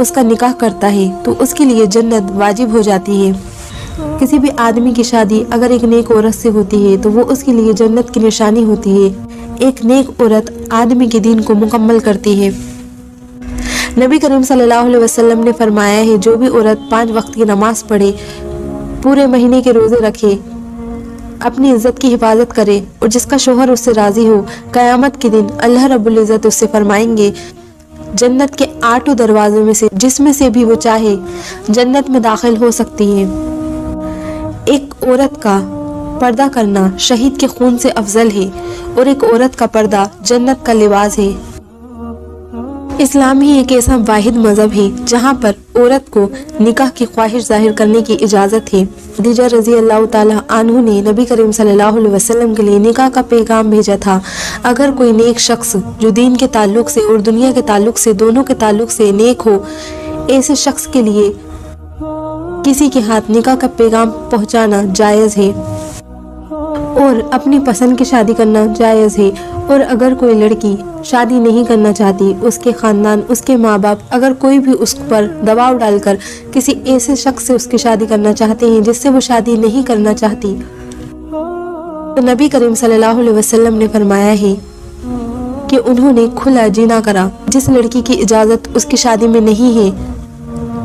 اس کا نکاح کرتا ہے تو اس کے لیے جنت واجب ہو جاتی ہے۔ کسی بھی آدمی کی شادی اگر ایک نیک عورت سے ہوتی ہے تو وہ اس کے لیے جنت کی نشانی ہوتی ہے۔ ایک نیک عورت آدمی کے دین کو مکمل کرتی ہے۔ نبی کریم صلی اللہ علیہ وسلم نے فرمایا ہے جو بھی عورت 5 وقت کی نماز پڑھے، پورے مہینے کے روزے رکھے، اپنی عزت کی حفاظت کرے اور جس کا شوہر اس سے راضی ہو، قیامت کے دن اللہ رب العزت اس سے فرمائیں گے جنت کے 8 دروازوں میں سے جس میں سے بھی وہ چاہے جنت میں داخل ہو سکتی ہے۔ ایک عورت کا پردہ کرنا شہید کے خون سے افضل ہے اور ایک عورت کا پردہ جنت کا لباس ہے۔ اسلام ہی ایک ایسا واحد مذہب ہے جہاں پر عورت کو نکاح کی خواہش ظاہر کرنے کی اجازت ہے۔ خدیجہ رضی اللہ تعالی عنہ نے نبی کریم صلی اللہ علیہ وسلم کے لیے نکاح کا پیغام بھیجا تھا۔ اگر کوئی نیک شخص جو دین کے تعلق سے اور دنیا کے تعلق سے دونوں کے تعلق سے نیک ہو، ایسے شخص کے لیے کسی کے ہاتھ نکاح کا پیغام پہنچانا جائز ہے اور اپنی پسند کی شادی کرنا جائز ہے۔ اور اگر کوئی لڑکی شادی نہیں کرنا چاہتی، اس کے خاندان، اس کے ماں باپ اگر کوئی بھی اس پر دباؤ ڈال کر کسی ایسے شخص سے اس کی شادی کرنا چاہتے ہیں جس سے وہ شادی نہیں کرنا چاہتی، تو نبی کریم صلی اللہ علیہ وسلم نے فرمایا ہے کہ انہوں نے کھلا جنا کرا۔ جس لڑکی کی اجازت اس کی شادی میں نہیں ہے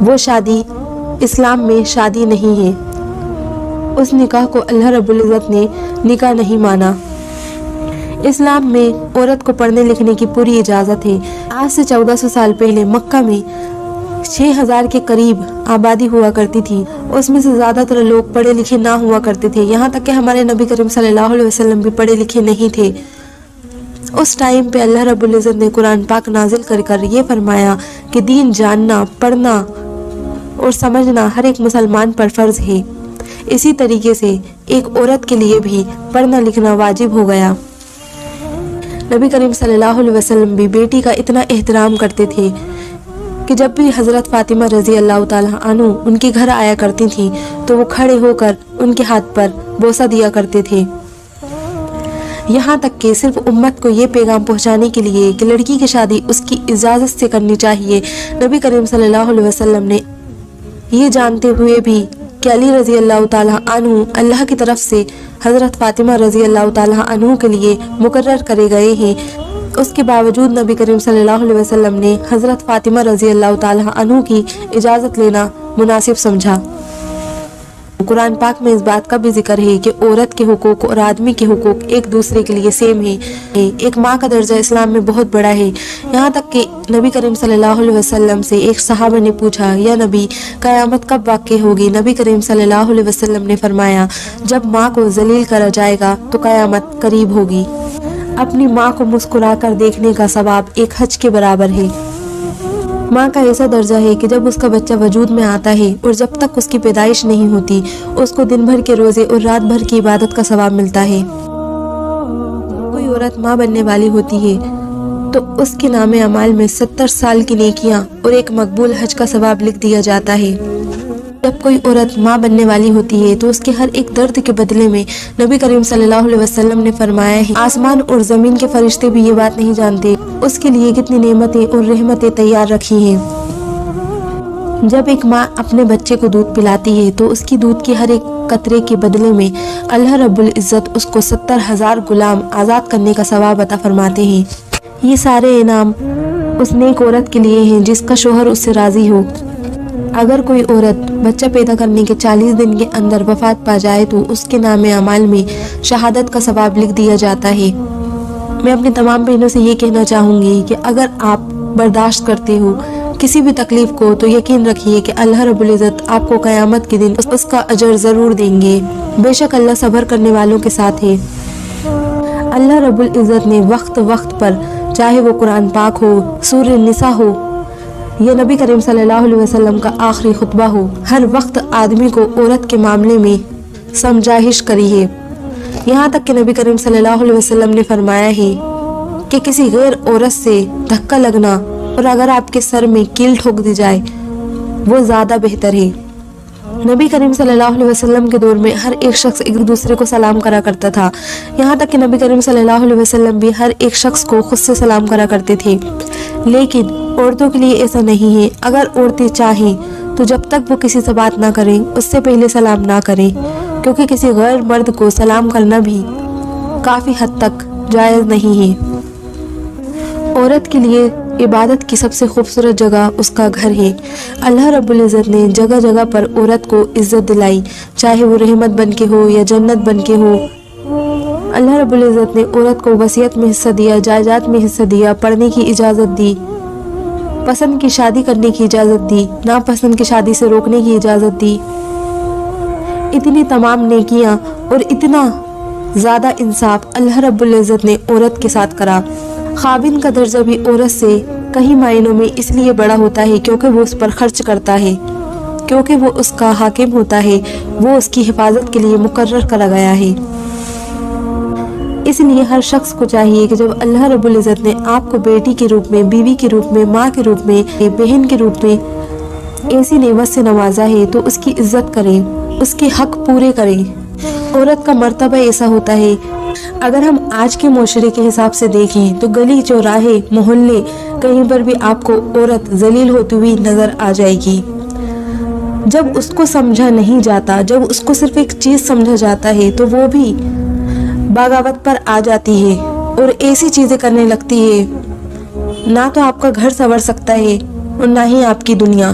وہ شادی اسلام میں شادی نہیں ہے، اس نکاح کو اللہ رب العزت نے نکاح نہیں مانا۔ اسلام میں عورت کو پڑھنے لکھنے کی پوری اجازت ہے۔ آج سے 1400 سال پہلے مکہ میں 6000 کے قریب آبادی ہوا کرتی تھی، اس میں سے زیادہ تر لوگ پڑھے لکھے نہ ہوا کرتے تھے، یہاں تک کہ ہمارے نبی کریم صلی اللہ علیہ وسلم بھی پڑھے لکھے نہیں تھے۔ اس ٹائم پہ اللہ رب العزت نے قرآن پاک نازل کر یہ فرمایا کہ دین جاننا، پڑھنا اور سمجھنا ہر ایک مسلمان پر فرض ہے۔ اسی طریقے سے ایک عورت کے لیے بھی پڑھنا لکھنا واجب ہو گیا۔ نبی کریم صلی اللہ علیہ وسلم بھی بیٹی کا اتنا احترام کرتے تھے کہ جب بھی حضرت فاطمہ رضی اللہ تعالیٰ عنہ ان کے گھر آیا کرتی تھی تو وہ کھڑے ہو کر ان کے ہاتھ پر بوسہ دیا کرتے تھے۔ یہاں تک کہ صرف امت کو یہ پیغام پہنچانے کے لیے کہ لڑکی کی شادی اس کی اجازت سے کرنی چاہیے، نبی کریم صلی اللہ علیہ وسلم نے یہ جانتے ہوئے بھی کہ علی رضی اللہ تعالیٰ عنہ اللہ کی طرف سے حضرت فاطمہ رضی اللہ تعالیٰ عنہ کے لیے مقرر کرے گئے ہیں، اس کے باوجود نبی کریم صلی اللہ علیہ وسلم نے حضرت فاطمہ رضی اللہ تعالیٰ عنہ کی اجازت لینا مناسب سمجھا۔ قرآن پاک میں اس بات کا بھی ذکر ہے کہ عورت کے حقوق اور آدمی کے حقوق ایک دوسرے کے لیے سیم ہیں۔ ایک ماں کا درجہ اسلام میں بہت بڑا ہے، یہاں تک کہ نبی کریم صلی اللہ علیہ وسلم سے ایک صحابہ نے پوچھا، یا نبی قیامت کب واقع ہوگی؟ نبی کریم صلی اللہ علیہ وسلم نے فرمایا جب ماں کو ذلیل کرا جائے گا تو قیامت قریب ہوگی۔ اپنی ماں کو مسکرا کر دیکھنے کا ثواب ایک حج کے برابر ہے۔ ماں کا ایسا درجہ ہے کہ جب اس کا بچہ وجود میں آتا ہے اور جب تک اس کی پیدائش نہیں ہوتی اس کو دن بھر کے روزے اور رات بھر کی عبادت کا ثواب ملتا ہے۔ کوئی عورت ماں بننے والی ہوتی ہے تو اس کے نام اعمال میں 70 سال کی نیکیاں اور ایک مقبول حج کا ثواب لکھ دیا جاتا ہے۔ جب کوئی عورت ماں بننے والی ہوتی ہے تو اس کے ہر ایک درد کے بدلے میں نبی کریم صلی اللہ علیہ وسلم نے فرمایا ہے آسمان اور زمین کے فرشتے بھی یہ بات نہیں جانتے اس کے لیے کتنی نعمتیں اور رحمتیں تیار رکھی ہیں۔ جب ایک ماں اپنے بچے کو دودھ پلاتی ہے تو اس کی دودھ کے ہر ایک قطرے کے بدلے میں اللہ رب العزت اس کو 70,000 غلام آزاد کرنے کا ثواب عطا فرماتے ہیں۔ یہ سارے انعام اس نیک عورت کے لیے ہیں جس کا شوہر اس سے راضی ہو۔ اگر کوئی عورت بچہ پیدا کرنے کے 40 دن کے اندر وفات پا جائے تو اس کے نام اعمال میں شہادت کا ثواب لکھ دیا جاتا ہے۔ میں اپنی تمام بہنوں سے یہ کہنا چاہوں گی کہ اگر آپ برداشت کرتے ہو کسی بھی تکلیف کو تو یقین رکھیے کہ اللہ رب العزت آپ کو قیامت کے دن اس کا اجر ضرور دیں گے۔ بے شک اللہ صبر کرنے والوں کے ساتھ ہے۔ اللہ رب العزت نے وقت وقت پر، چاہے وہ قرآن پاک ہو، سورہ النساء ہو یا نبی کریم صلی اللہ علیہ وسلم کا آخری خطبہ ہو، ہر وقت آدمی کو عورت کے معاملے میں سمجھائش کری ہے۔ یہاں تک کہ نبی کریم صلی اللہ علیہ وسلم نے فرمایا ہے کہ کسی غیر عورت سے دھکا لگنا اور اگر آپ کے سر میں کیل ٹھوک دی جائے وہ زیادہ بہتر ہے۔ نبی کریم صلی اللہ علیہ وسلم کے دور میں ہر ایک شخص ایک دوسرے کو سلام کرا کرتا تھا، یہاں تک کہ نبی کریم صلی اللہ علیہ وسلم بھی ہر ایک شخص کو خود سے سلام کرا کرتے تھے، لیکن عورتوں کے لیے ایسا نہیں ہے۔ اگر عورتیں چاہیں تو جب تک وہ کسی سے بات نہ کریں اس سے پہلے سلام نہ کریں، کیونکہ کسی غیر مرد کو سلام کرنا بھی کافی حد تک جائز نہیں ہے۔ عورت کے لیے عبادت کی سب سے خوبصورت جگہ اس کا گھر ہے۔ اللہ رب العزت نے جگہ جگہ پر عورت کو عزت دلائی، چاہے وہ رحمت بن کے ہو یا جنت بن کے ہو۔ اللہ رب العزت نے عورت کو وصیت میں حصہ دیا، جائیداد میں حصہ دیا، پڑھنے کی اجازت دی، پسند کی شادی کرنے کی اجازت دی، ناپسند کی شادی سے روکنے کی اجازت دی۔ اتنی تمام نیکیاں اور اتنا زیادہ انصاف اللہ رب العزت نے عورت کے ساتھ کرا۔ خاوند کا درجہ بھی عورت سے کئی معنوں میں اس لیے بڑا ہوتا ہے کیونکہ وہ اس پر خرچ کرتا ہے، کیونکہ وہ اس کا حاکم ہوتا ہے، وہ اس کی حفاظت کے لیے مقرر کرا گیا ہے۔ اس لیے ہر شخص کو چاہیے کہ جب اللہ رب العزت نے آپ کو بیٹی کے روپ میں، بیوی کے روپ میں، ماں کے روپ میں، بہن کے روپ میں ایسی نعمت سے نوازا ہے تو اس کی عزت کریں، اس کے حق پورے کریں۔ عورت کا مرتبہ ایسا ہوتا ہے، اگر ہم آج کے معاشرے کے حساب سے دیکھیں تو گلی چوراہے محلے کہیں پر بھی آپ کو عورت ذلیل ہوتی ہوئی نظر آ جائے گی۔ جب اس کو سمجھا نہیں جاتا، جب اس کو صرف ایک چیز سمجھا جاتا ہے تو وہ بھی بغاوت پر آ جاتی ہے اور ایسی چیزیں کرنے لگتی ہے، نہ تو آپ کا گھر سنور سکتا ہے اور نہ ہی آپ کی دنیا۔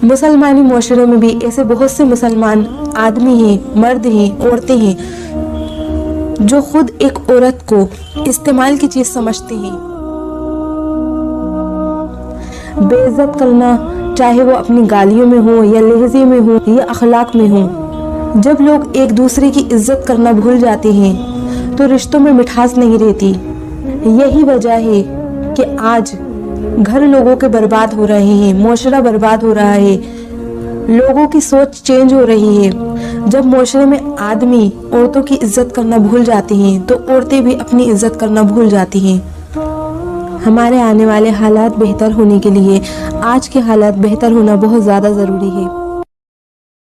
مسلمانی معاشرے میں بھی ایسے بہت سے مسلمان آدمی ہیں، مرد ہیں، عورتیں ہیں جو خود ایک عورت کو استعمال کی چیز سمجھتے ہیں۔ بے عزت کرنا، چاہے وہ اپنی گالیوں میں ہو یا لہجے میں ہو یا اخلاق میں ہو۔ جب لوگ ایک دوسرے کی عزت کرنا بھول جاتے ہیں تو رشتوں میں مٹھاس نہیں رہتی۔ یہی وجہ ہے کہ آج گھر لوگوں کے برباد ہو رہے ہیں، معاشرہ برباد ہو رہا ہے، لوگوں کی سوچ چینج ہو رہی ہے۔ جب معاشرے میں آدمی عورتوں کی عزت کرنا بھول جاتے ہیں تو عورتیں بھی اپنی عزت کرنا بھول جاتی ہیں۔ ہمارے آنے والے حالات بہتر ہونے کے لیے آج کے حالات بہتر ہونا بہت زیادہ ضروری ہے۔